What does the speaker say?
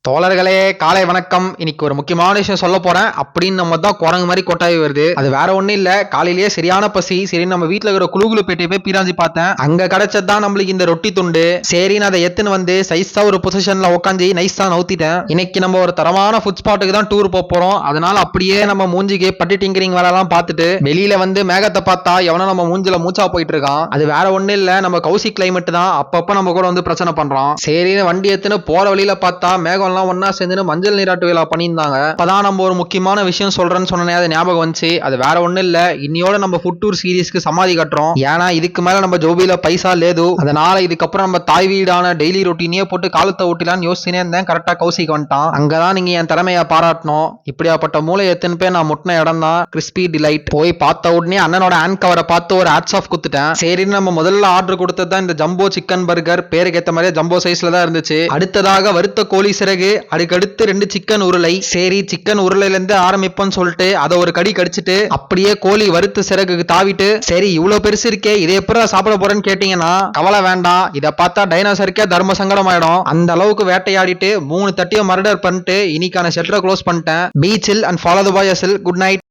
தோழர்களே காலை வணக்கம். இன்னைக்கு ஒரு முக்கியமான விஷயம் சொல்ல போறேன். அப்படின்னு நம்ம தான் குரங்கு மாதிரி கொட்டாவி வருது. அது வேற ஒண்ணும் இல்ல, காலையிலேயே சரியான பசி. சரி நம்ம வீட்டுல இருக்கிற குழுகுலு பேட்டையை போய் பீராஞ்சி பார்த்தேன். அங்க கிடைச்சதான் நம்மளுக்கு இந்த ரொட்டி துண்டு. சரின்னு அதை எத்துன்னு வந்து சைஸா ஒரு பொசிஷன்ல உட்காந்து நைஸா நவுத்திட்டேன். இன்னைக்கு நம்ம ஒரு தரமான ஃபுட் ஸ்பாட்டுக்கு தான் டூர் போறோம். அதனால அப்படியே நம்ம மூஞ்சிக்கு பட்டி டிங்கரிங் வேலைலாம் பார்த்துட்டு வெளியில வந்து மேகத்தை பார்த்தா எவனோ நம்ம மூஞ்சில மூச்சா போயிட்டு இருக்கான். அது வேற ஒண்ணும் இல்ல, நம்ம கௌசி கிளைமேட் தான். அப்பப்ப நம்ம கூட வந்து பிரச்சனை பண்றோம். சரின்னு வண்டி எத்துன்னு போற வழியில பார்த்தா மேகம் ஒன்னா சேர்ந்து மஞ்சள் நீராட்டு விழா பண்ணியிருந்தாங்க. அப்பதான் நம்ம ஒரு முக்கியமான விஷயம் சொல்றேன்னு சொன்னே, அது ஞாபகம் வந்துச்சு. அது வேற ஒண்ணு இல்ல, இன்னையோட நம்ம ஃபுட் டூர் சீரீஸ்க்கு சமாதி கட்டுறோம். ஏன்னா இதுக்கு மேல நம்ம ஜோபியில பைசா லேது. அதனால இதுக்கப்புறம் நம்ம தாய் வீடான டெய்லி ரொட்டீனே போட்டு காலத்தை ஓட்டிலான்னு யோசிச்சுனே இருந்தேன். கரெக்டா கௌசிக்கு வந்துட்டான். அங்கதான் நீங்க என் திறமையை பாராட்டணும். இப்படியாப்பட்ட மூளை எத்தனை பேர் நான் முட்டின இடம் தான் கிறிஸ்பி டிலைட். போய் பார்த்த உடனே அண்ணனோட ஹேண்ட் கவரை பார்த்து ஒரு ஹேட்ஸ் ஆஃப் குத்துட்டேன். சரின்னு நம்ம முதல்ல ஆர்டர் கொடுத்தது தான் இந்த ஜம்போ சிக்கன் பர்கர். பேருக்கு ஏத்த மாதிரி ஜம்போ சைஸ்ல தான் இருந்துச்சு. அடுத்ததாக வறுத்த கோழி சிறகு, அதுக்கடுத்து 2 சிக்கன் உருளை. சரி சிக்கன் உருளைல இருந்து ஆரம்பிப்போம்னு சொல்லிட்டு அதை ஒரு கடி கடிச்சிட்டு அப்படியே கோழி வறுத்து சிறகுக்கு தாவிட்டு, சரி இவ்வளவு பெருசு இருக்கே இதை எப்படா சாப்பிட போறேன்னு கேட்டீங்கன்னா கவலை வேண்டாம். இதை பார்த்தா டைனோசருக்கே தர்ம சங்கடம் ஆயிடும். அந்த அளவுக்கு வேட்டையாடிட்டு 3 தட்டியை மர்டர் பண்ணிட்டு இன்னைக்கான ஷெல்டரை க்ளோஸ் பண்ணிட்டேன். Be chill and follow the boy. Good night.